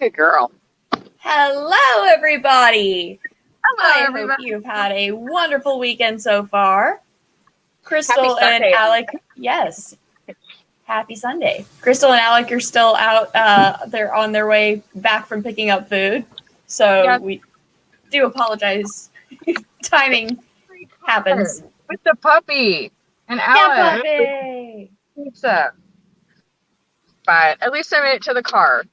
Good girl. Hello, everybody. Hello, I everybody. hope you've had a wonderful weekend so far. Crysstal Happy and Sunday. Alec, yes. Happy Sunday. Crysstal and Alec are still out. They're on their way back from picking up food. So Yes. we do apologize. Timing happens. With the puppy and Yeah, Alex. puppy. Pizza. But at least I made it to the car.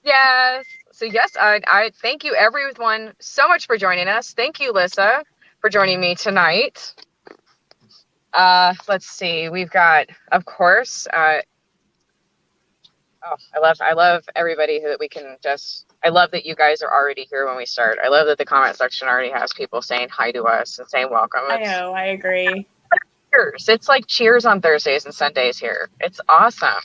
Yes. So yes, I thank you everyone so much for joining us. Thank you, Lyssa, for joining me tonight. Let's see. We've got, of course, I love everybody that we can just. I love that you guys are already here when we start. I love that the comment section already has people saying hi to us and saying welcome. I know, I agree. Cheers. It's like cheers on Thursdays and Sundays here. It's awesome.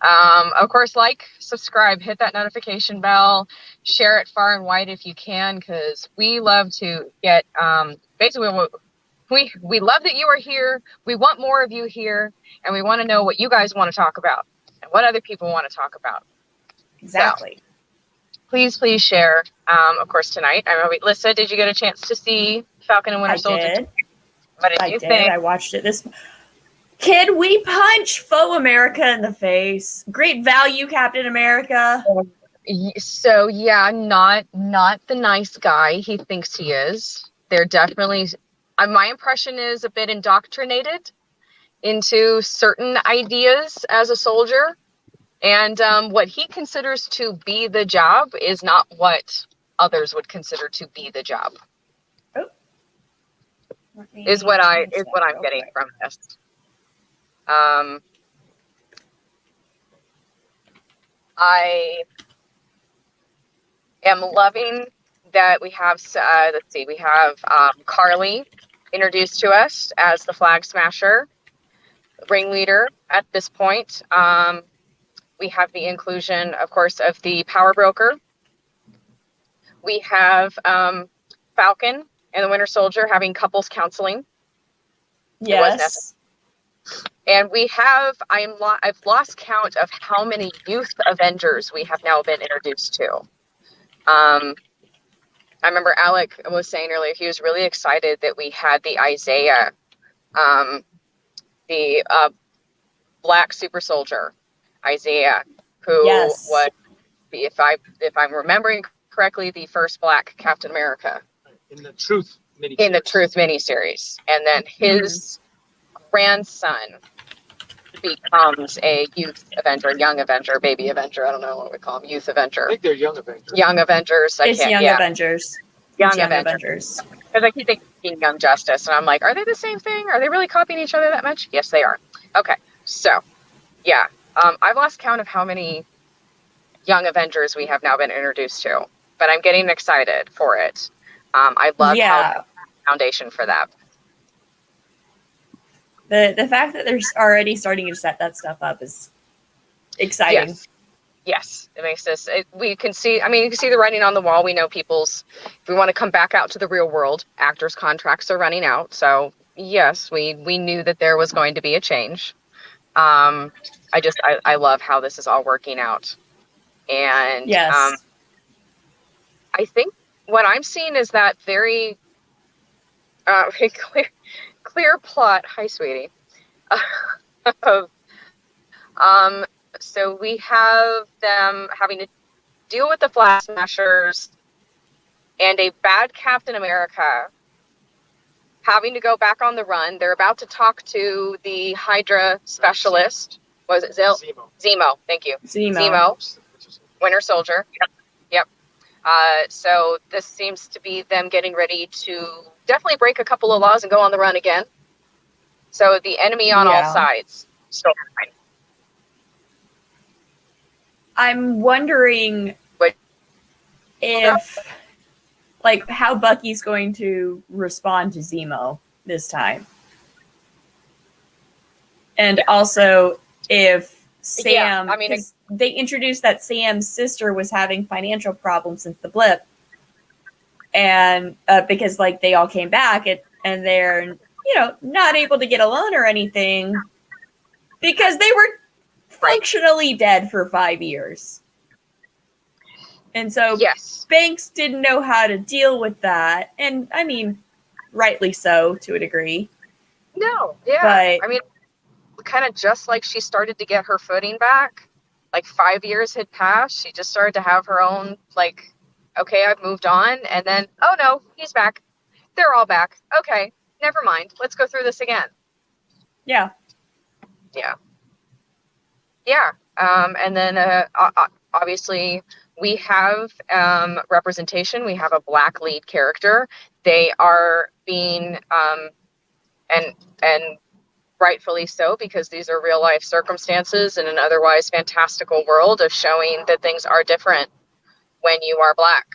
Of course, like, subscribe, hit that notification bell, share it far and wide if you can, because we love to get, basically, we love that you are here. We want more of you here, and we want to know what you guys want to talk about and what other people want to talk about. Exactly. So, please share. Of course, tonight, I remember, Lyssa, did you get a chance to see Falcon and Winter Soldier? I did. What did you think? I watched it this. Kid, we punch faux America in the face. Great value, Captain America. So yeah, not the nice guy he thinks he is. They're definitely. My impression is a bit indoctrinated into certain ideas as a soldier, and what he considers to be the job is not what others would consider to be the job. Oh. Is what I'm getting from this. I am loving that we have, let's see, we have Carly introduced to us as the Flag Smasher ringleader at this point. We have the inclusion, of course, of the Power Broker. We have Falcon and the Winter Soldier having couples counseling. Yes. And we have, I've lost count of how many youth Avengers we have now been introduced to. I remember Alec was saying earlier, he was really excited that we had the Isaiah, the black super soldier, Isaiah, who was, if I'm remembering correctly, the first black Captain America. In the Truth miniseries. In the Truth miniseries. And then his grandson becomes a youth Avenger, young Avenger, baby Avenger. I don't know what we call them. Youth Avenger. I think they're young Avengers. Young Avengers. Avengers. Young Avengers. Because I keep thinking Young Justice, and I'm like, are they the same thing? Are they really copying each other that much? Yes, they are. Okay, so yeah, I've lost count of how many Young Avengers we have now been introduced to, but I'm getting excited for it. I love how foundation for that. The fact that they're already starting to set that stuff up is exciting. Yes. It makes us, we can see, you can see the writing on the wall. We know if we want to come back out to the real world, actors' contracts are running out. So yes, we knew that there was going to be a change. I love how this is all working out. And I think what I'm seeing is that very clear plot. Hi, sweetie. So we have them having to deal with the Flag Smashers and a bad Captain America having to go back on the run. They're about to talk to the Hydra specialist. Was it Zemo? Zemo. Thank you. Zemo. Winter Soldier. Yep. So this seems to be them getting ready to definitely break a couple of laws and go on the run again. So the enemy on all sides. Storyline. I'm wondering if, how Bucky's going to respond to Zemo this time. And also if Sam, they introduced that Sam's sister was having financial problems since the blip. And because they all came back and they're, not able to get a loan or anything because they functionally dead for 5 years. And so yes, Banks didn't know how to deal with that. And I mean, rightly so to a degree. no, yeah. But, I mean, kind of just like she started to get her footing back, like 5 years had passed. She just started to have her own, like, okay, I've moved on. And then, oh no, he's back. They're all back. Okay, never mind. Let's go through this again. yeah. Yeah. Yeah. And then obviously we have representation. We have a Black lead character. They are being and rightfully so, because these are real life circumstances in an otherwise fantastical world of showing that things are different when you are Black.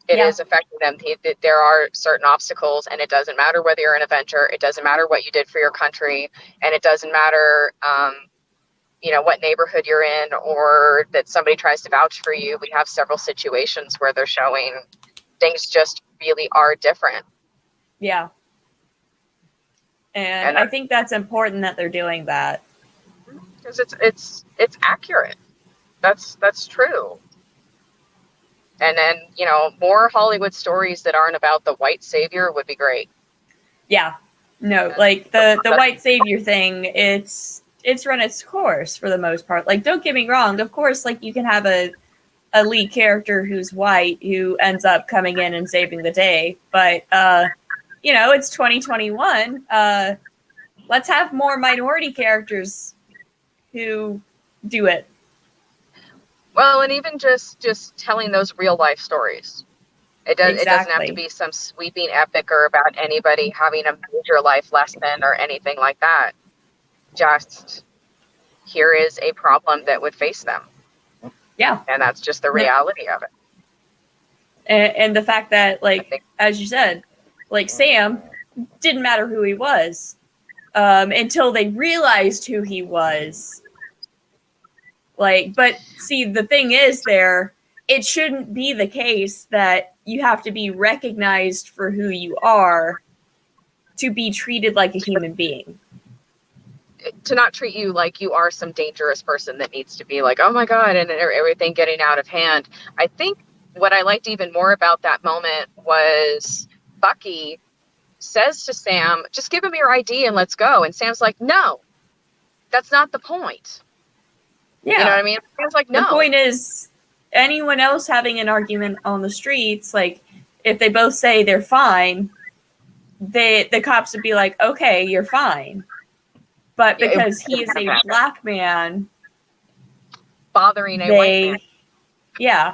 It is affecting them. There are certain obstacles, and it doesn't matter whether you're an Avenger. It doesn't matter what you did for your country, and it doesn't matter what neighborhood you're in, or that somebody tries to vouch for you. We have several situations where they're showing things just really are different. Yeah. And I think that's important that they're doing that. Because it's accurate. That's true. And then, more Hollywood stories that aren't about the white savior would be great. Yeah. No, like the white savior thing, it's run its course for the most part. Like, don't get me wrong, of course, like, you can have a lead character who's white who ends up coming in and saving the day, but it's 2021. Let's have more minority characters who do it. Well, and even just telling those real life stories. It doesn't have to be some sweeping epic or about anybody having a major life lesson or anything like that. Just, here is a problem that would face them. Yeah. And that's just the reality of it. And the fact that, like, as you said, like, Sam didn't matter who he was until they realized who he was. Like, but see, the thing is it shouldn't be the case that you have to be recognized for who you are to be treated like a human being. To not treat you like you are some dangerous person that needs to be like, oh my God, and everything getting out of hand. I think what I liked even more about that moment was Bucky says to Sam, just give him your ID and let's go. And Sam's like, no, that's not the point. Yeah. You know what I mean? Sam's like, no. The point is, anyone else having an argument on the streets, like, if they both say they're fine, the cops would be like, okay, you're fine. But because he is a Black man bothering a white man. Yeah.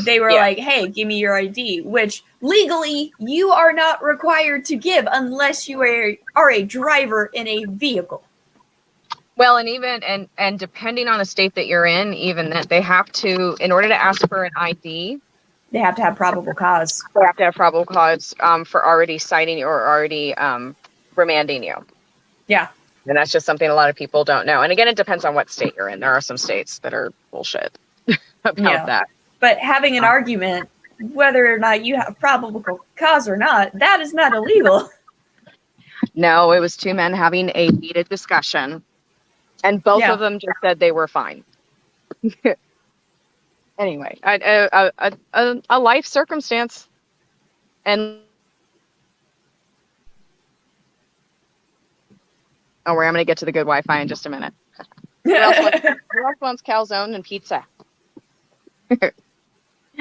They were like, hey, give me your ID, which legally you are not required to give unless you are a driver in a vehicle. Well, and even and depending on the state that you're in, even that they have to, in order to ask for an ID, they have to have probable cause. They have to have probable cause for already citing you or already remanding you. Yeah. And that's just something a lot of people don't know. And again, it depends on what state you're in. There are some states that are bullshit about that. But having an argument, whether or not you have probable cause or not, that is not illegal. No, it was two men having a heated discussion. And both of them just said they were fine. Anyway, a life circumstance. And I'm going to get to the good Wi-Fi in just a minute. Who else wants calzone and pizza?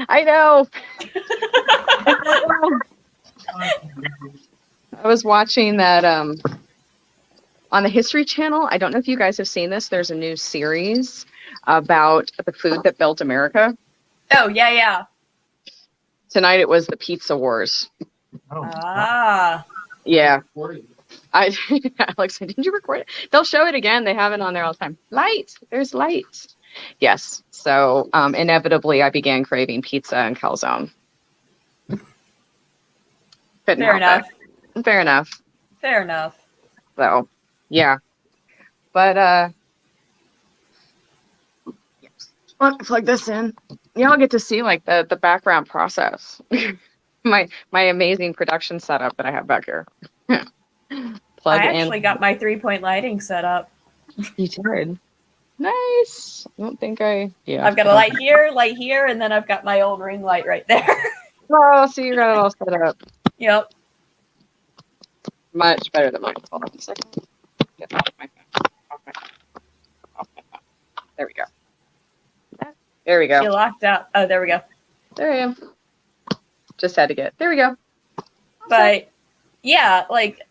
I know. I was watching that on the History Channel. I don't know if you guys have seen this. There's a new series about the food that built America. Oh, yeah. Tonight it was the Pizza Wars. Yeah. Alex, didn't you record it? They'll show it again. They have it on there all the time. Light. There's light. Yes. So inevitably I began craving pizza and calzone. Fair enough. So, yeah. But plug this in. Y'all get to see like the background process. my amazing production setup that I have back here. I actually got my 3-point lighting set up. You did. Nice. I don't think yeah. I've got a light here, and then I've got my old ring light right there. Oh, so you got it all set up. Yep. Much better than mine. Hold on a second. Get off my phone. Off my phone. There we go. There we go. You locked up. Oh, there we go. There I am. Just had to get. There we go. But yeah, like,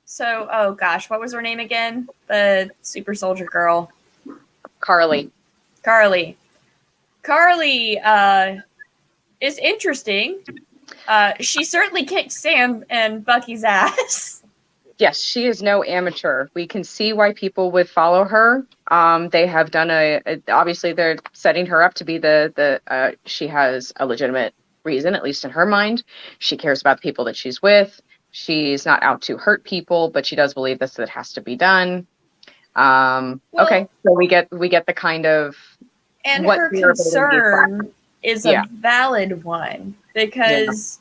so, oh gosh, what was her name again? The super soldier girl. Carly is interesting. She certainly kicked Sam and Bucky's ass. Yes, she is no amateur. We can see why people would follow her. They have done obviously they're setting her up to be she has a legitimate reason, at least in her mind. She cares about the people that she's with. She's not out to hurt people, but she does believe that has to be done. Okay, so we get the kind of, and her concern is a valid one, because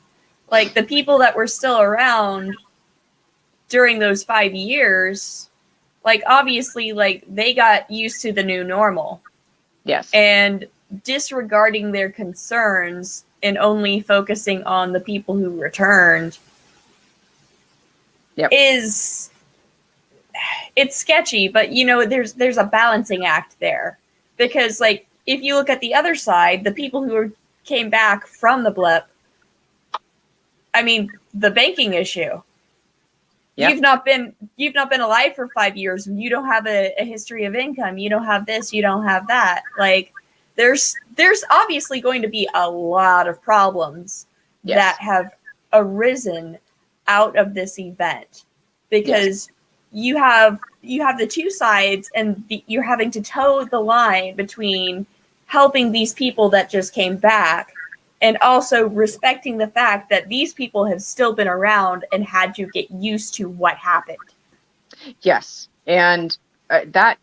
like the people that were still around during those 5 years, like obviously like they got used to the new normal. Yes. And disregarding their concerns and only focusing on the people who returned it's sketchy, but you know, there's a balancing act there, because like if you look at the other side, the people who came back from the blip, I mean, the banking issue. Yep. You've not been alive for 5 years. You don't have a history of income. You don't have this. You don't have that. Like there's obviously going to be a lot of problems that have arisen out of this event, because you have the two sides, and you're having to toe the line between helping these people that just came back and also respecting the fact that these people have still been around and had to get used to what happened. Yes. And that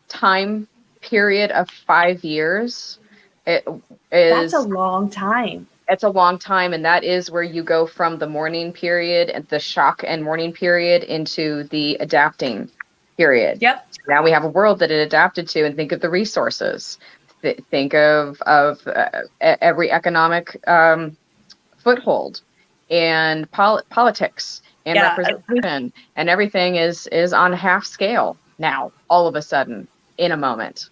time period of 5 years, that's a long time. It's a long time. And that is where you go from the mourning period and the shock and mourning period into the adapting period. Yep. Now we have a world that it adapted to, and think of the resources. Think of every economic foothold and politics and representation, and everything is on half scale now, all of a sudden, in a moment.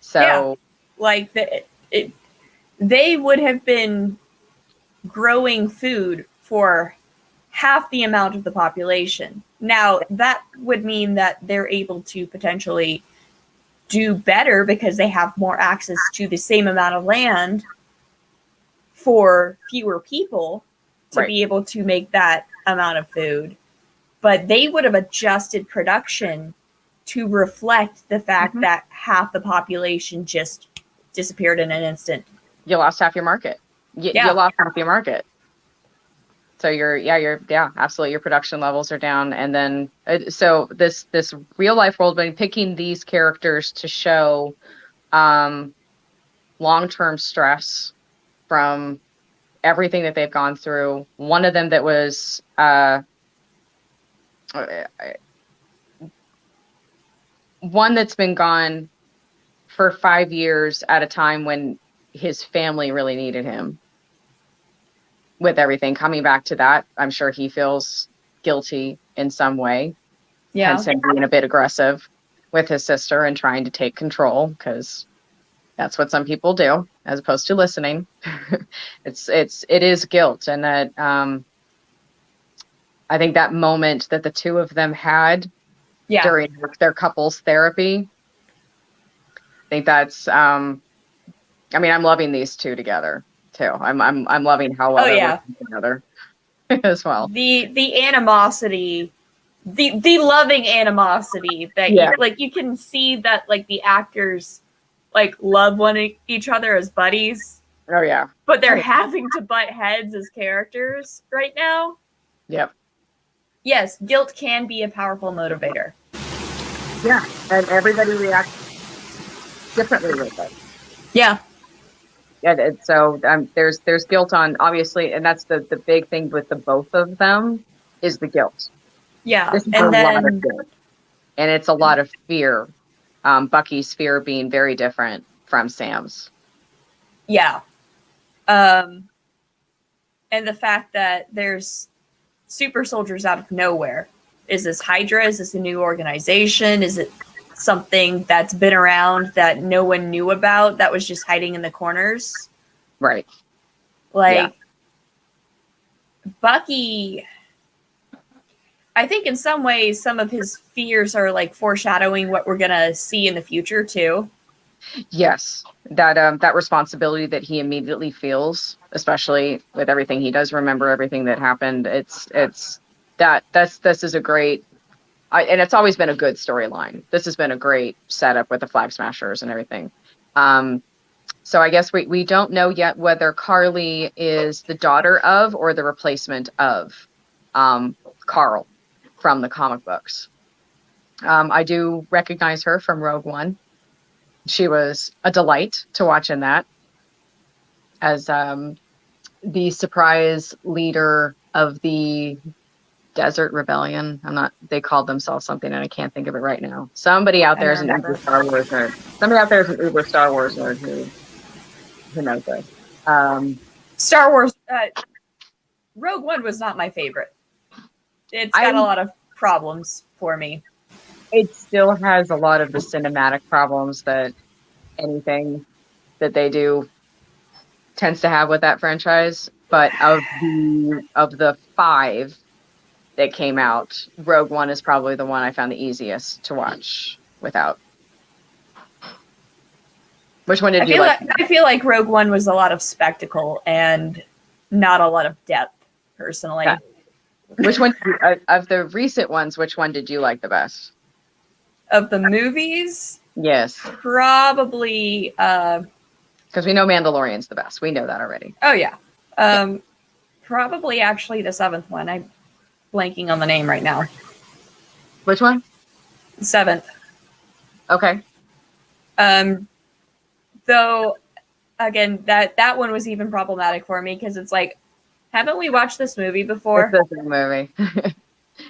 So, like they would have been growing food for half the amount of the population. Now, that would mean that they're able to potentially do better because they have more access to the same amount of land for fewer people to be able to make that amount of food. But they would have adjusted production to reflect the fact that half the population just disappeared in an instant. You lost half your market. You lost half your market. So absolutely, your production levels are down. And then, so this real life world, when picking these characters to show long-term stress from everything that they've gone through. One of them that was one that's been gone for 5 years at a time when his family really needed him. With everything coming back to that, I'm sure he feels guilty in some way. Yeah. Hence him being a bit aggressive with his sister and trying to take control, because that's what some people do, as opposed to listening. It is guilt. And that I think that moment that the two of them had during their couples therapy, I think that's I'm loving these two together too. I'm loving how well they're working together as well. The animosity, the loving animosity that you can see that like the actors like love each other as buddies. Oh yeah. But they're having to butt heads as characters right now. Yep. Yes, guilt can be a powerful motivator. Yeah, and everybody reacts differently with it. Yeah. Yeah, so there's guilt on, obviously, and that's the big thing with the both of them is the guilt. Yeah, This is and a lot of guilt. and it's a lot of fear. Bucky's fear being very different from Sam's. Yeah. And the fact that there's super soldiers out of nowhere. Is this Hydra? Is this a new organization? Is it something that's been around that no one knew about that was just hiding in the corners? Right. Like, Bucky, I think in some ways, some of his fears are like foreshadowing what we're going to see in the future too. Yes. That responsibility that he immediately feels, especially with everything he does remember, everything that happened. This is a great, and it's always been a good storyline. This has been a great setup with the Flag Smashers and everything. So I guess we don't know yet whether Carly is the daughter of or the replacement of Carl from the comic books. I do recognize her from Rogue One. She was a delight to watch in that as the surprise leader of the Desert Rebellion. They called themselves something and I can't think of it right now. Somebody out there is an uber Star Wars nerd. Somebody out there is an uber Star Wars nerd who knows this. Star Wars, Rogue One was not my favorite. It's got a lot of problems for me. It still has a lot of the cinematic problems that anything that they do tends to have with that franchise. But of the 5 that came out, Rogue One is probably the one I found the easiest to watch without. Which one did you like? I feel like Rogue One was a lot of spectacle and not a lot of depth, personally. Yeah. Which one of the recent ones? Which one did you like the best? Of the movies? Yes. Probably. Because we know Mandalorian's the best. We know that already. Oh, yeah. Probably actually the 7th one. I'm blanking on the name right now. Which one? 7th. Okay. Though, again, that one was even problematic for me because it's like, haven't we watched this movie before? It's the same movie.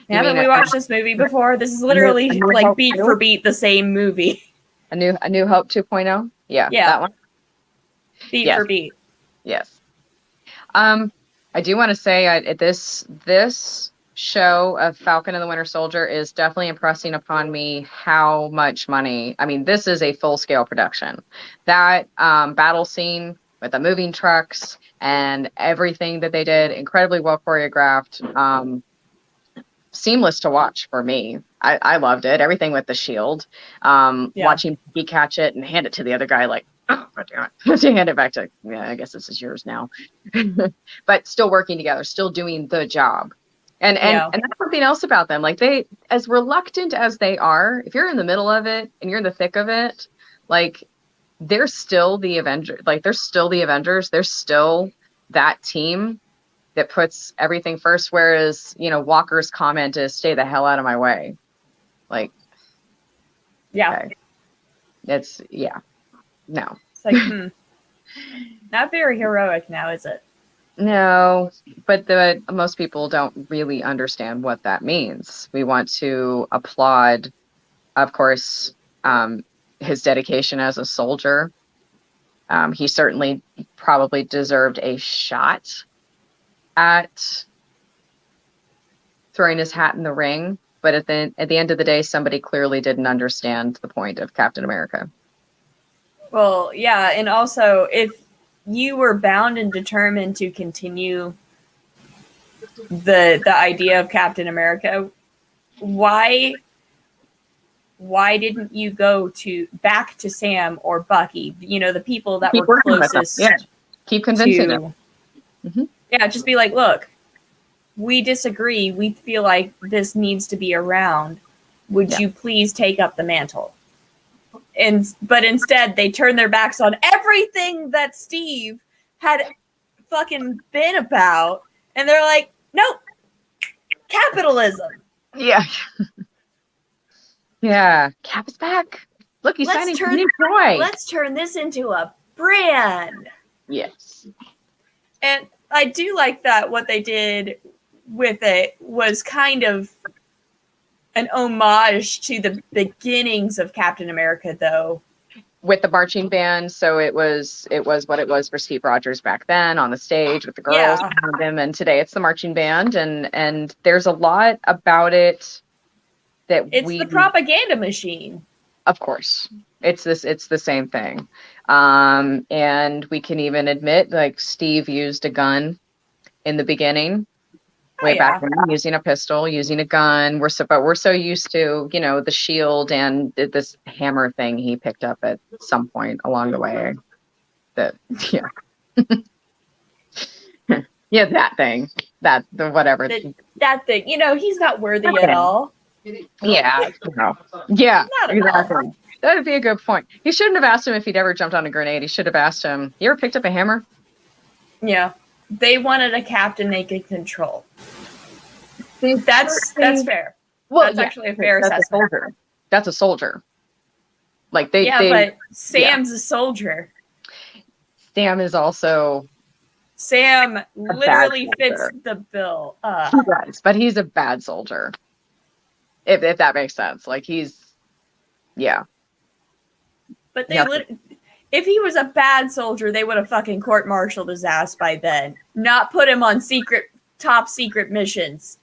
Haven't we watched this movie before? This is literally like beat for beat the same movie. A New Hope 2.0? Yeah. That one? Beat for beat. Yes. I do want to say this show of Falcon and the Winter Soldier is definitely impressing upon me how much money. I mean, this is a full-scale production. That battle scene with the moving trucks and everything that they did, incredibly well choreographed, seamless to watch for me. I loved it. Everything with the shield, watching he catch it and hand it to the other guy like, oh, damn it. To hand it back to, I guess this is yours now. But still working together, still doing the job. And that's something else about them. Like, they, as reluctant as they are, if you're in the middle of it and you're in the thick of it, like, they're still the Avengers. Like, they're still the Avengers. They're still that team that puts everything first. Whereas, Walker's comment is, stay the hell out of my way. Like, okay. It's, no. It's like, not very heroic now, is it? No, but most people don't really understand what that means. We want to applaud, of course, his dedication as a soldier. He certainly probably deserved a shot at throwing his hat in the ring. But at the end of the day, somebody clearly didn't understand the point of Captain America. Well, yeah, and also if you were bound and determined to continue the idea of Captain America, why didn't you go back to Sam or Bucky? The people that were closest. Yeah. Keep convincing them. Mm-hmm. Yeah, just be like, look, we disagree. We feel like this needs to be around. Would you please take up the mantle? But instead, they turn their backs on everything that Steve had fucking been about, and they're like, nope, capitalism. Yeah. Yeah. Cap is back. Look, he's signing a new toy. Let's turn this into a brand. Yes. And I do like that what they did with it was kind of an homage to the beginnings of Captain America, though. With the marching band, so it was what it was for Steve Rogers back then on the stage with the girls behind him, and today it's the marching band, and there's a lot about it that it's the propaganda machine. Of course, it's the same thing, and we can even admit, like, Steve used a gun in the beginning. Way back when, using a pistol, using a gun. But we're so used to, you know, the shield and this hammer thing he picked up at some point along the way. That yeah, that thing, that thing. You know, he's not worthy at all. Yeah, exactly. That'd be a good point. He shouldn't have asked him if he'd ever jumped on a grenade. He should have asked him, "You ever picked up a hammer?" Yeah. They wanted a captain they could control. That's fair. Well, that's actually a fair assessment. That's a soldier. Like but Sam's a soldier. Sam is also. Sam literally fits the bill. He does, but he's a bad soldier. If that makes sense, like But if he was a bad soldier, they would have fucking court-martialed his ass by then. Not put him on top secret missions.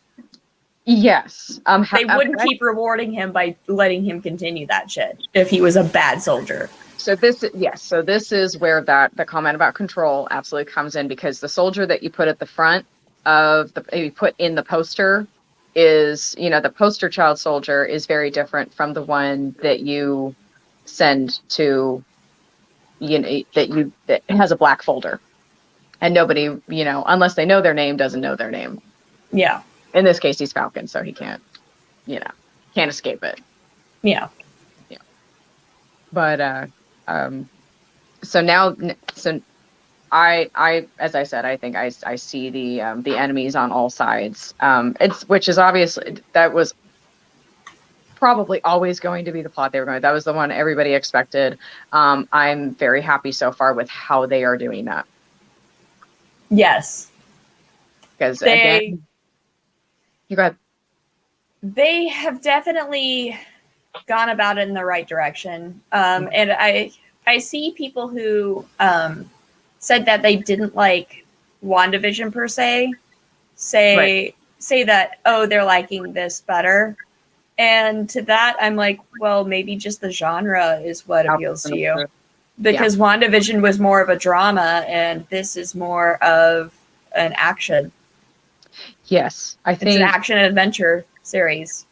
Yes. They wouldn't keep rewarding him by letting him continue that shit if he was a bad soldier. So this is where the comment about control absolutely comes in, because the soldier that you put at the front of you put in the poster is, you know, the poster child soldier is very different from the one that you send to, you know, that has a black folder, and nobody, you know, unless they know their name, doesn't know their name. Yeah. In this case, he's Falcon, so he can't escape it. Yeah. Yeah. But I as I said, I think I see the enemies on all sides. Which is obviously, that was probably always going to be the plot they were going. That was the one everybody expected. I'm very happy so far with how they are doing that. Yes. Because again, you go ahead. They have definitely gone about it in the right direction. And I see people who said that they didn't like WandaVision per se, say that, oh, they're liking this better. And to that, I'm like, well, maybe just the genre is what appeals to you. Because WandaVision was more of a drama, and this is more of an action. Yes, I think it's an action and adventure series.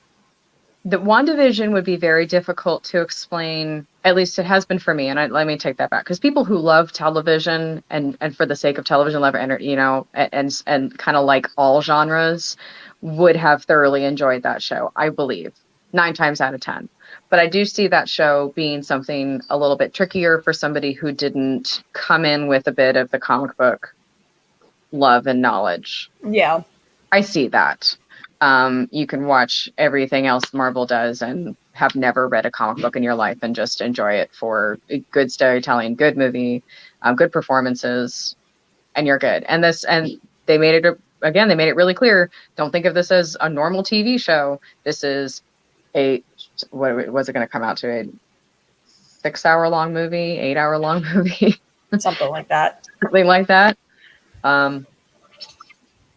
The WandaVision would be very difficult to explain. At least it has been for me, and let me take that back, because people who love television and for the sake of television love, you know, and kind of like all genres, would have thoroughly enjoyed that show, I believe, 9 times out of 10. But I do see that show being something a little bit trickier for somebody who didn't come in with a bit of the comic book love and knowledge. Yeah. I see that. You can watch everything else Marvel does and have never read a comic book in your life and just enjoy it for good storytelling, good movie, good performances, and you're good. And they made it really clear. Don't think of this as a normal TV show. This is what was it going to come out to? A 6-hour-long movie, 8-hour-long movie, something like that. Something like that.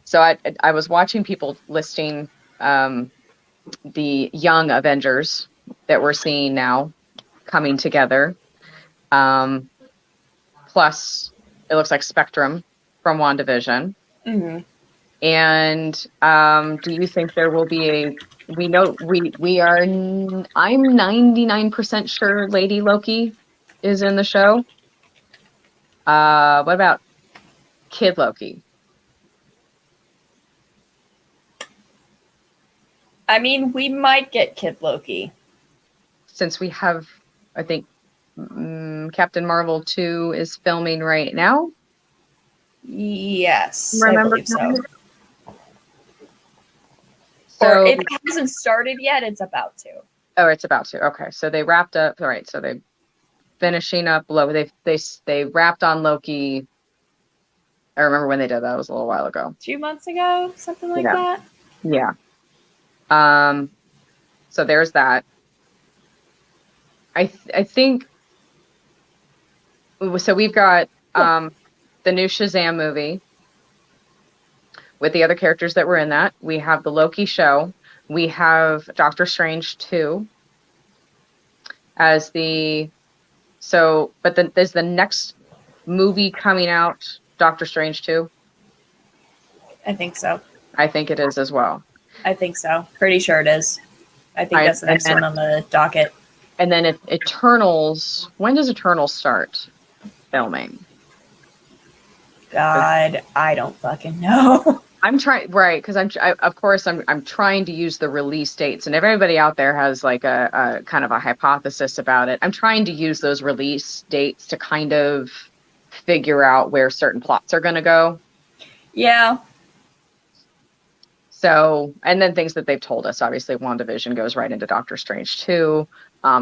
So I was watching people listing the young Avengers that we're seeing now coming together. Plus, it looks like Spectrum from WandaVision. Mm-hmm. And do you think there will be I'm 99% sure Lady Loki is in the show. What about Kid Loki? I mean, we might get Kid Loki. Since we have, I think, Captain Marvel 2 is filming right now. Yes, Remember I believe so. So or if it hasn't started yet, it's about to. Oh, it's about to. Okay, so they wrapped up. All right, so they finishing up. They wrapped on Loki. I remember when they did that. It was a little while ago. 2 months ago, something like that. Yeah. So there's that. I think so. We've got the new Shazam movie with the other characters that were in that. We have the Loki show. We have Doctor Strange 2 as the but then there's the next movie coming out, Doctor Strange 2. I think so. I think it is as well. I think so. Pretty sure it is. I think that's the next one on the docket. And then Eternals. When does Eternals start filming? God, I don't fucking know. I'm trying, right? Because I'm trying to use the release dates, and if everybody out there has like a kind of a hypothesis about it, I'm trying to use those release dates to kind of figure out where certain plots are going to go. Yeah. So, and then things that they've told us, obviously WandaVision goes right into Doctor Strange 2.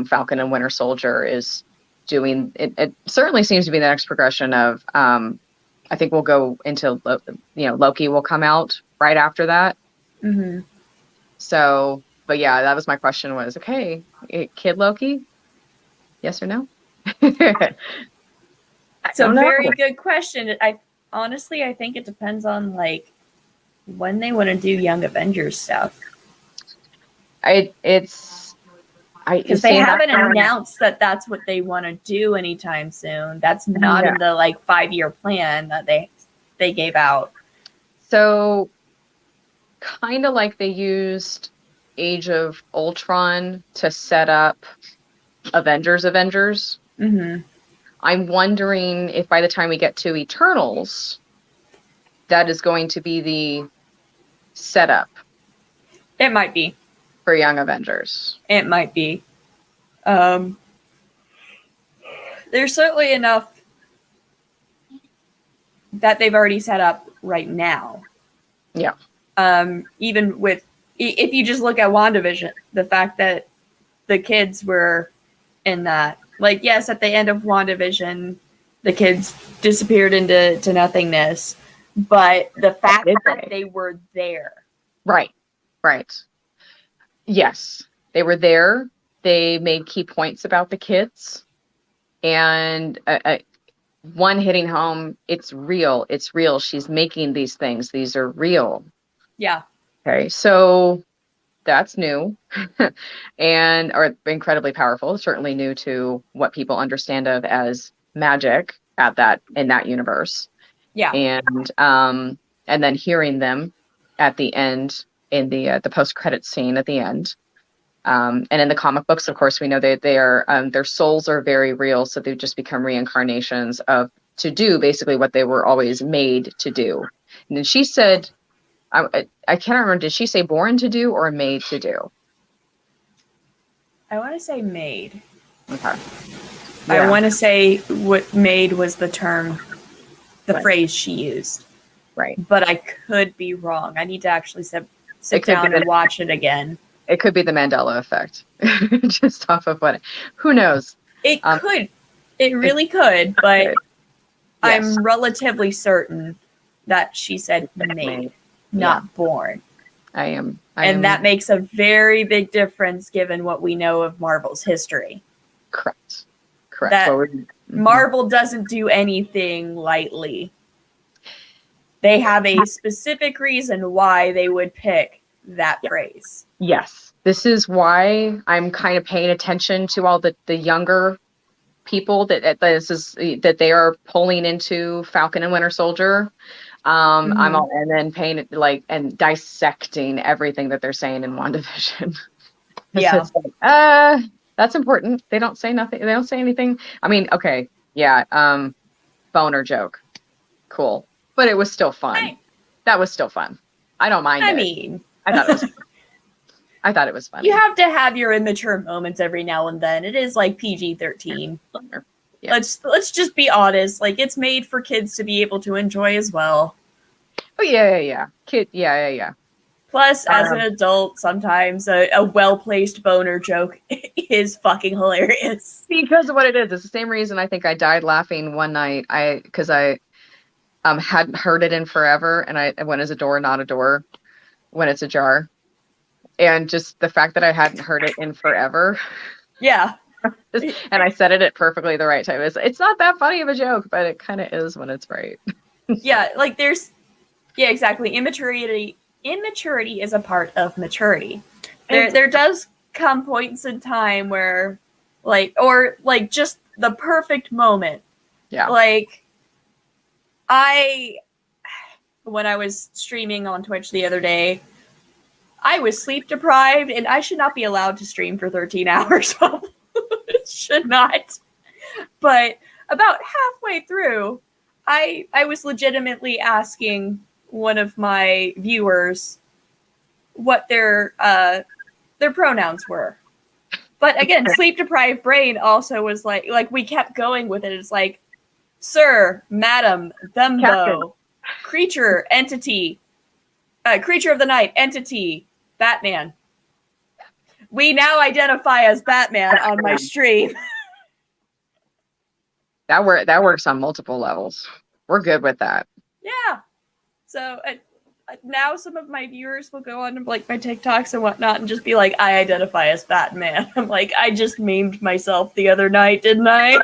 Falcon and Winter Soldier is doing, it certainly seems to be the next progression of, I think we'll go into, Loki will come out right after that. Mm-hmm. So, but yeah, that was my question was, okay, Kid Loki? Yes or no? It's a very good question. I think it depends on like when they want to do Young Avengers stuff. Because they haven't announced that that's what they want to do anytime soon. That's not in the like 5-year plan that they gave out. So kind of like they used Age of Ultron to set up Avengers. Mm-hmm. I'm wondering if by the time we get to Eternals, that is going to be the setup. It might be. For Young Avengers. It might be. There's certainly enough that they've already set up right now. Yeah. Even with, if you just look at WandaVision, the fact that the kids were in that, like, yes, at the end of WandaVision, the kids disappeared into nothingness, but the fact that they were there. Right. Yes, they were there. They made key points about the kids. And one hitting home, it's real. It's real. She's making these things. These are real. Yeah. Okay, so that's new or incredibly powerful. Certainly new to what people understand of as magic in that universe. Yeah. And then hearing them at the end in the post-credit scene at the end. And in the comic books, of course, we know that they are their souls are very real, so they've just become reincarnations to do basically what they were always made to do. And then she said, I can't remember, did she say born to do or made to do? I want to say made. Okay. Yeah. I want to say what made was the term, the phrase she used. Right. But I could be wrong. I need to actually sit down and watch it again. It could be the Mandela effect, just off of who knows? It could. It really could, but yes. I'm relatively certain that she said made, not born. I am. And that makes a very big difference given what we know of Marvel's history. Correct. That Marvel doesn't do anything lightly. They have a specific reason why they would pick that phrase. Yes. This is why I'm kind of paying attention to all the younger people that they are pulling into Falcon and Winter Soldier. And then paying it and dissecting everything that they're saying in WandaVision. Yeah. That's important. They don't say nothing. They don't say anything. I mean, okay. Yeah. Boner joke. Cool. But it was still fun. That was still fun. I don't mind it. I thought it was fun. You have to have your immature moments every now and then. It is like PG-13. Yeah. Let's just be honest. Like, it's made for kids to be able to enjoy as well. Oh yeah. Kid, yeah. Plus, as an adult, sometimes a well-placed boner joke is fucking hilarious. Because of what it is. It's the same reason I think I died laughing one night. Because I hadn't heard it in forever, and when is a door not a door when it's ajar. And just the fact that I hadn't heard it in forever. Yeah. And I said it at perfectly the right time. It's not that funny of a joke, but it kind of is when it's right. Yeah, like yeah, exactly. Immaturity is a part of maturity. There does come points in time where or just the perfect moment. Yeah. Like when I was streaming on Twitch the other day, I was sleep deprived and I should not be allowed to stream for 13 hours. Should not. But about halfway through, I was legitimately asking one of my viewers what their pronouns were. But again, sleep deprived brain also was like we kept going with it. It's like, sir, madam, thembo, Captain. creature, entity, creature of the night, entity, Batman. We now identify as Batman on my stream. That works on multiple levels. We're good with that. Yeah. So now some of my viewers will go on to like my TikToks and whatnot and just be like, I identify as Batman. I'm like, I just memed myself the other night, didn't I?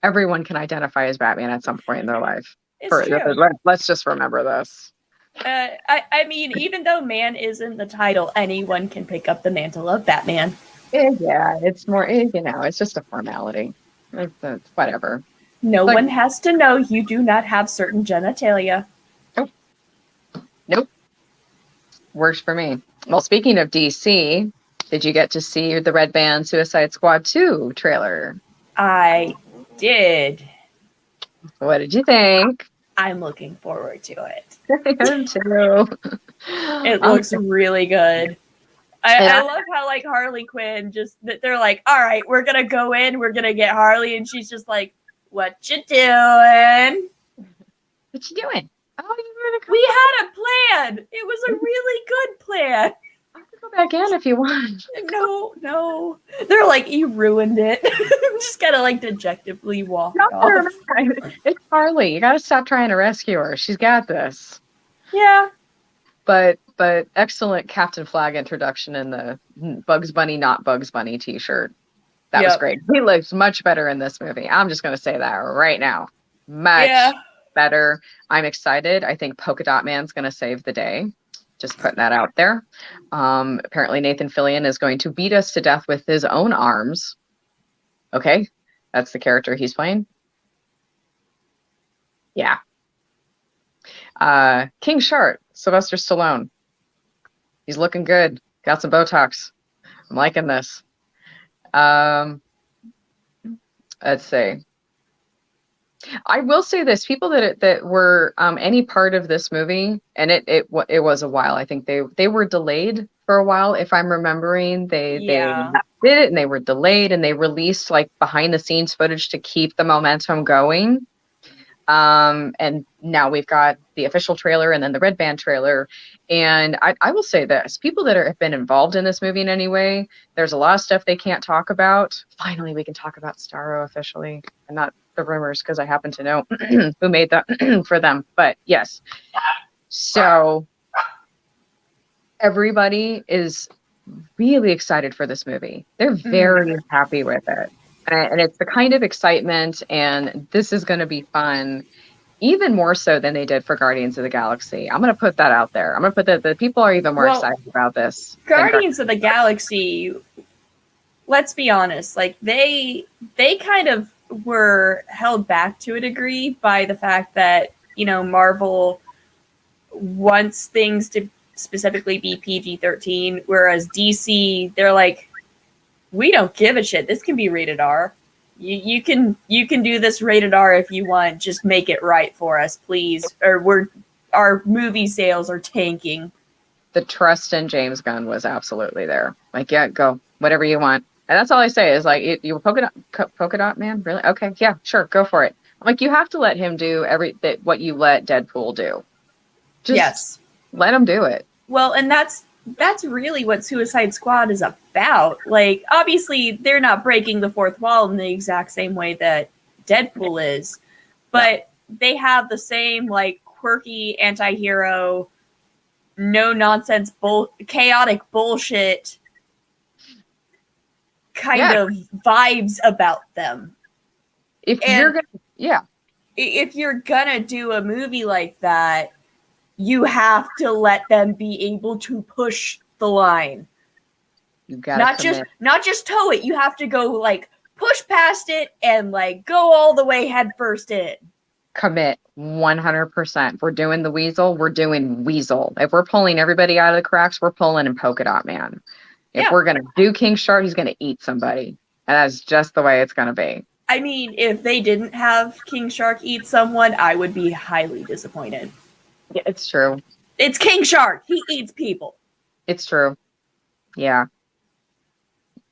Everyone can identify as Batman at some point in their life. It's true. Let's just remember this. I mean, even though man isn't the title, anyone can pick up the mantle of Batman. Yeah, it's more, it's just a formality. It's whatever. No one has to know you do not have certain genitalia. Nope. Works for me. Well, speaking of DC, did you get to see the Red Band Suicide Squad 2 trailer? I did. What did you think? I'm looking forward to it. I am too. It looks really good. I love how like Harley Quinn they're like, all right, we're gonna go in, we're gonna get Harley, and she's just like, what you doing? What you doing? Oh, we had a plan. It was a really good plan. I can go back in if you want. No. They're like, you ruined it. Just gotta like dejectedly walk off. It's Harley. You gotta stop trying to rescue her. She's got this. Yeah. But excellent Captain Flag introduction in the Bugs Bunny, not Bugs Bunny t-shirt. That was great. He looks much better in this movie. I'm just gonna say that right now. Much better. I'm excited. I think Polka Dot Man's gonna save the day. Just putting that out there. Apparently Nathan Fillion is going to beat us to death with his own arms. Okay, that's the character he's playing. Yeah. King Shark, Sylvester Stallone. He's looking good. Got some Botox. I'm liking this. Let's see. I will say this: people that were any part of this movie, and it was a while. I think they were delayed for a while, if I'm remembering. They did it, and they were delayed, and they released like behind the scenes footage to keep the momentum going. And now we've got the official trailer and then the Red Band trailer. And I will say this, people that have been involved in this movie in any way, there's a lot of stuff they can't talk about. Finally, we can talk about Starro officially and not the rumors, because I happen to know who made that for them. But yes, so everybody is really excited for this movie. They're very happy with it. And it's the kind of excitement, and this is going to be fun, even more so than they did for Guardians of the Galaxy. I'm going to put that out there. I'm going to put that the people are even more excited about this. Guardians of the Galaxy, let's be honest, like they kind of were held back to a degree by the fact that, you know, Marvel wants things to specifically be PG-13, whereas DC, they're like, we don't give a shit. This can be rated R. You can do this rated R if you want. Just make it right for us, please. Or our movie sales are tanking. The trust in James Gunn was absolutely there. Like, yeah, go whatever you want. And that's all I say is like, you were polka dot man, really? Okay, yeah, sure, go for it. Like, you have to let him do what you let Deadpool do. Just let him do it. Well, and that's really what Suicide Squad is about. Like, obviously, they're not breaking the fourth wall in the exact same way that Deadpool is, but they have the same, like, quirky anti-hero no nonsense, chaotic bullshit kind of vibes about them. If you're gonna do a movie like that, you have to let them be able to push the line. You gotta not just toe it. You have to go like push past it and like go all the way head first in. Commit 100%. If we're doing the weasel, we're doing weasel. If we're pulling everybody out of the cracks, we're pulling in Polka Dot Man. If we're gonna do King Shark, he's gonna eat somebody, and that's just the way it's gonna be. I mean, if they didn't have King Shark eat someone, I would be highly disappointed. Yeah, it's true. It's King Shark. He eats people. It's true. Yeah.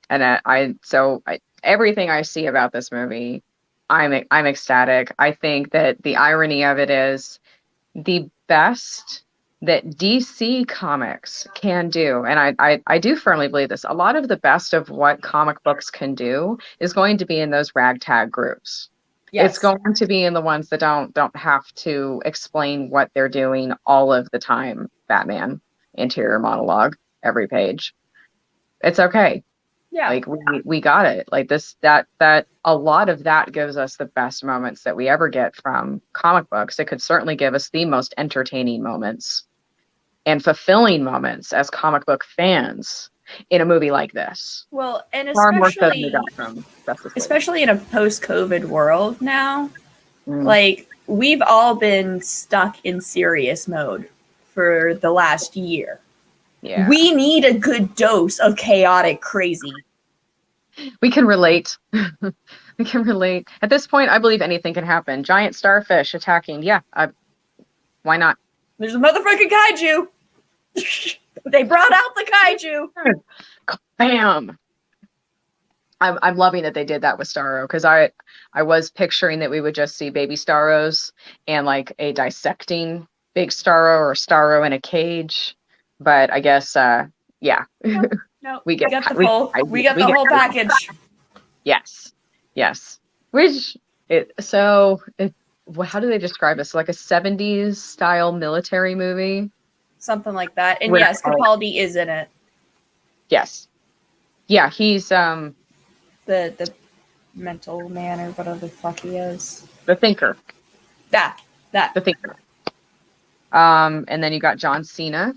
And everything I see about this movie, I'm ecstatic. I think that the irony of it is the best that DC Comics can do, and I do firmly believe this, a lot of the best of what comic books can do is going to be in those ragtag groups. Yes. It's going to be in the ones that don't have to explain what they're doing all of the time. Batman, interior monologue, every page. It's okay. Yeah. Like we got it. Like that a lot of that gives us the best moments that we ever get from comic books. It could certainly give us the most entertaining moments and fulfilling moments as comic book fans in a movie like this. Well, and far more so than we got from especially in a post-COVID world now, like we've all been stuck in serious mode for the last year. Yeah. We need a good dose of chaotic crazy. We can relate. We can relate. At this point, I believe anything can happen. Giant starfish attacking. Yeah. Why not? There's a motherfucking kaiju. They brought out the kaiju. Bam. I'm loving that they did that with Starro, because I was picturing that we would just see baby Starros and like a dissecting big Starro or Starro in a cage. But I guess, yeah. No, we got the whole package. Yes. How do they describe this? Like a 70s style military movie? Something like that. And yes, Capaldi is in it. Yes. Yeah, he's the mental man or whatever the fuck he is. The thinker. That. The thinker. And then you got John Cena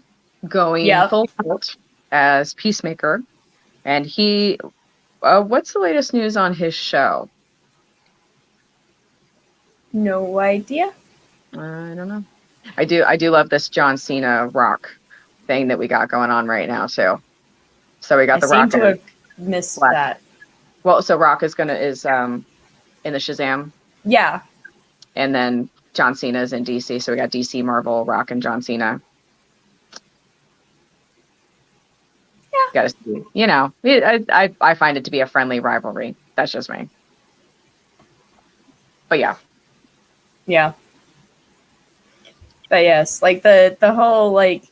going full tilt as Peacemaker. And he what's the latest news on his show? No idea. I don't know. I do love this John Cena Rock thing that we got going on right now too. So we got The Rock. I seem to have missed that. Well, so Rock is in the Shazam. Yeah. And then John Cena is in DC, so we got DC, Marvel, Rock, and John Cena. Yeah. Got to see. You know, I find it to be a friendly rivalry. That's just me. But yeah. Yeah. But yes, like the whole like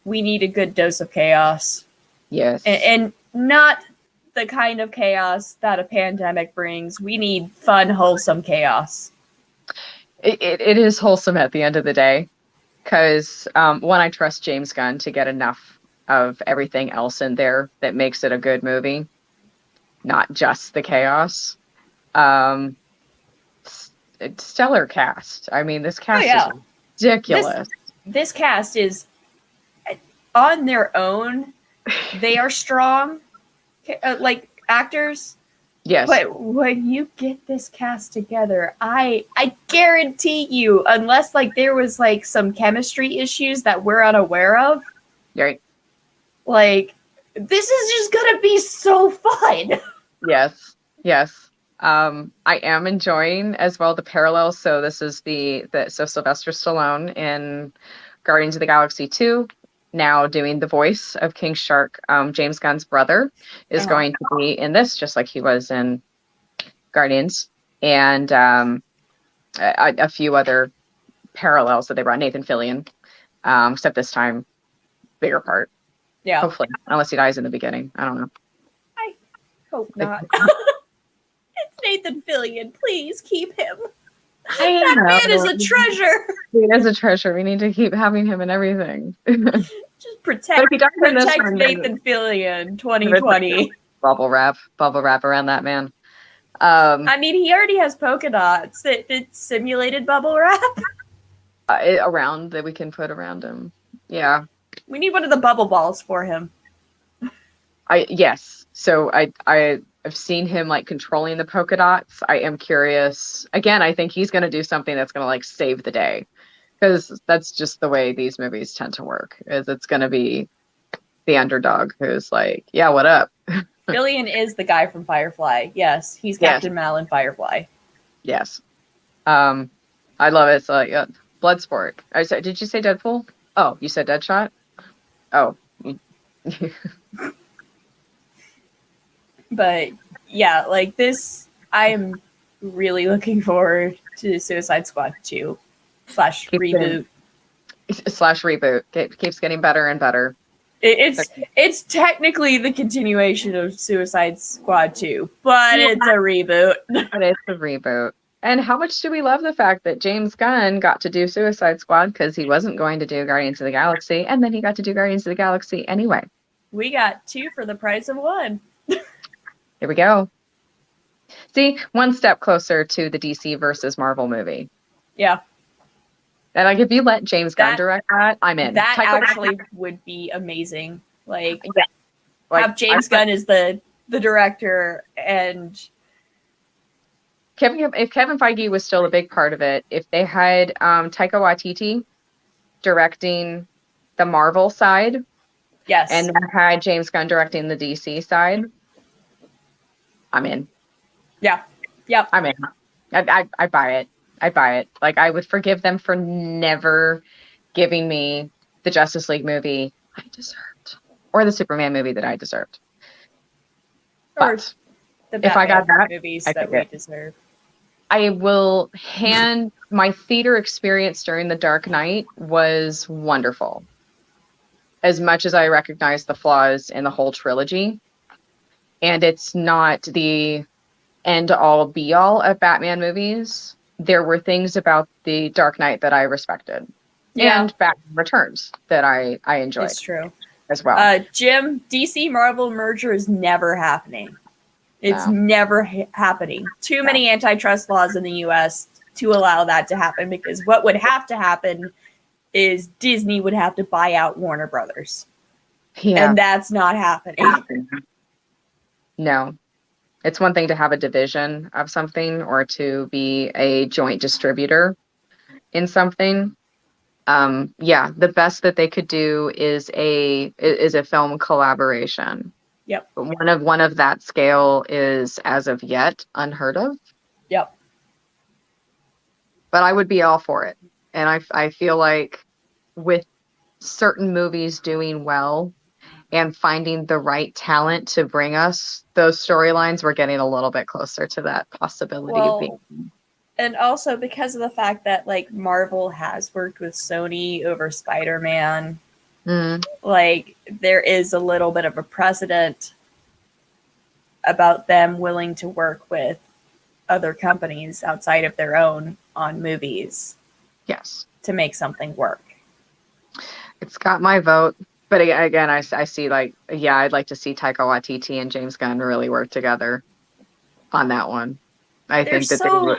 we need a good dose of chaos. Yes. And not the kind of chaos that a pandemic brings. We need fun, wholesome chaos. It is wholesome at the end of the day, because one, I trust James Gunn to get enough of everything else in there that makes it a good movie, not just the chaos. It's stellar cast. I mean, this cast is ridiculous. This cast is on their own. They are strong, like actors. Yes. But when you get this cast together, I guarantee you, unless like there was like some chemistry issues that we're unaware of, right? Like this is just gonna be so fun. Yes. I am enjoying as well the parallels. So this is so Sylvester Stallone in Guardians of the Galaxy 2. Now doing the voice of King Shark, James Gunn's brother is going to be in this, just like he was in Guardians, and a few other parallels that they brought. Nathan Fillion, except this time, bigger part. Yeah, hopefully, unless he dies in the beginning. I don't know. I hope not. It's Nathan Fillion. Please keep him. That man is a treasure. He is a treasure. We need to keep having him in everything. Just protect Nathan Fillion 2020. Bubble wrap around that man. I mean, he already has polka dots. It's simulated bubble wrap. Around that we can put around him. Yeah. We need one of the bubble balls for him. Yes. So I've seen him like controlling the polka dots. I am curious. Again, I think he's going to do something that's going to like save the day, because that's just the way these movies tend to work. Is it's going to be the underdog who's like, yeah, what up? Fillion is the guy from Firefly. Yes, he's Captain Mal in Firefly. Yes. I love it. It's like Bloodsport. Did you say Deadpool? Oh, you said Deadshot? Oh. But yeah, like this, I'm really looking forward to Suicide Squad 2 / reboot. It keeps getting better and better. It's technically the continuation of Suicide Squad 2, but it's a reboot. But it's a reboot. And how much do we love the fact that James Gunn got to do Suicide Squad because he wasn't going to do Guardians of the Galaxy, and then he got to do Guardians of the Galaxy anyway. We got 2 for the price of 1. Here we go. See, one step closer to the DC versus Marvel movie. Yeah. And like, if you let James Gunn direct that, I'm in. That actually would be amazing. Like have James Gunn as the director, and if Kevin Feige was still a big part of it, if they had Taika Waititi directing the Marvel side, yes, and then had James Gunn directing the DC side, I'm in. Yeah. Yep. I'm in. I buy it. I buy it. Like, I would forgive them for never giving me the Justice League movie I deserved, or the Superman movie that I deserved. Or but the if I got that, movies I that we deserve. I will hand my theater experience during The Dark Knight was wonderful. As much as I recognize the flaws in the whole trilogy, and it's not the end all be all of Batman movies, there were things about The Dark Knight that I respected. Yeah. And Batman Returns that I enjoyed. It's true. As well. Jim, DC Marvel merger is never happening. It's never happening. Too many antitrust laws in the US to allow that to happen, because what would have to happen is Disney would have to buy out Warner Brothers. Yeah. And that's not happening. No. It's one thing to have a division of something, or to be a joint distributor in something. The best that they could do is a film collaboration. Yep. But one of that scale is, as of yet, unheard of. Yep. But I would be all for it. And I feel like with certain movies doing well and finding the right talent to bring us those storylines, we're getting a little bit closer to that possibility of being. And also because of the fact that like Marvel has worked with Sony over Spider-Man, like there is a little bit of a precedent about them willing to work with other companies outside of their own on movies. Yes. To make something work. It's got my vote. But again, I see like, I'd like to see Taika Waititi and James Gunn really work together on that one. I think that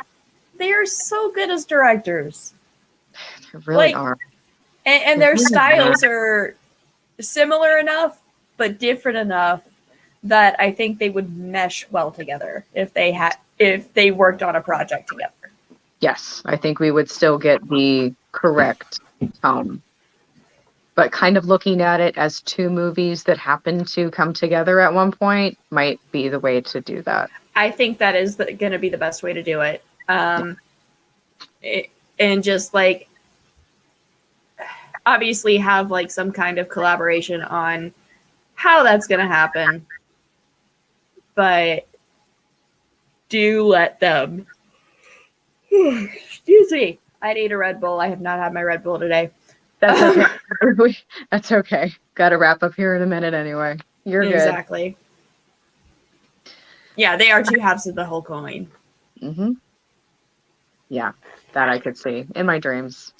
they are so good as directors. They really are. And their styles are similar enough, but different enough that I think they would mesh well together if they worked on a project together. Yes, I think we would still get the correct tone. But kind of looking at it as two movies that happen to come together at one point might be the way to do that. I think that is going to be the best way to do it. And just like obviously have like some kind of collaboration on how that's going to happen. But do let them. Excuse me. I need a Red Bull. I have not had my Red Bull today. That's okay. That's okay. Got to wrap up here in a minute anyway. You're good. Exactly. Yeah, they are two halves of the whole coin. Mm-hmm. Yeah, that I could see in my dreams.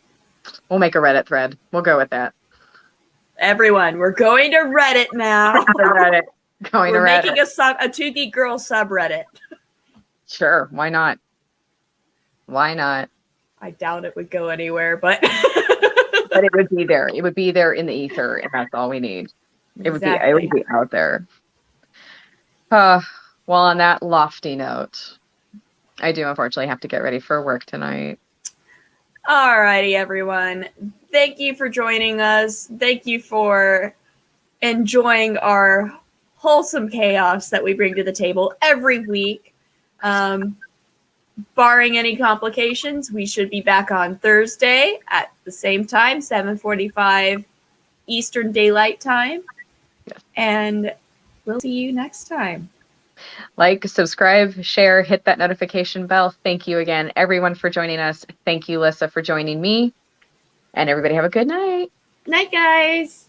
We'll make a Reddit thread. We'll go with that. Everyone, we're going to Reddit now. Reddit. We're making a Two Geek Girls subreddit. Sure, why not? Why not? I doubt it would go anywhere, but but it would be there. It would be there in the ether, and that's all we need. It would be out there. Well, on that lofty note, I do unfortunately have to get ready for work tonight. Alrighty, everyone. Thank you for joining us. Thank you for enjoying our wholesome chaos that we bring to the table every week. Barring any complications, we should be back on Thursday at the same time, 7:45 Eastern Daylight Time. Yes. And we'll see you next time. Like, subscribe, share, hit that notification bell. Thank you again, everyone, for joining us. Thank you, Lyssa, for joining me. And everybody have a good night. Night, guys.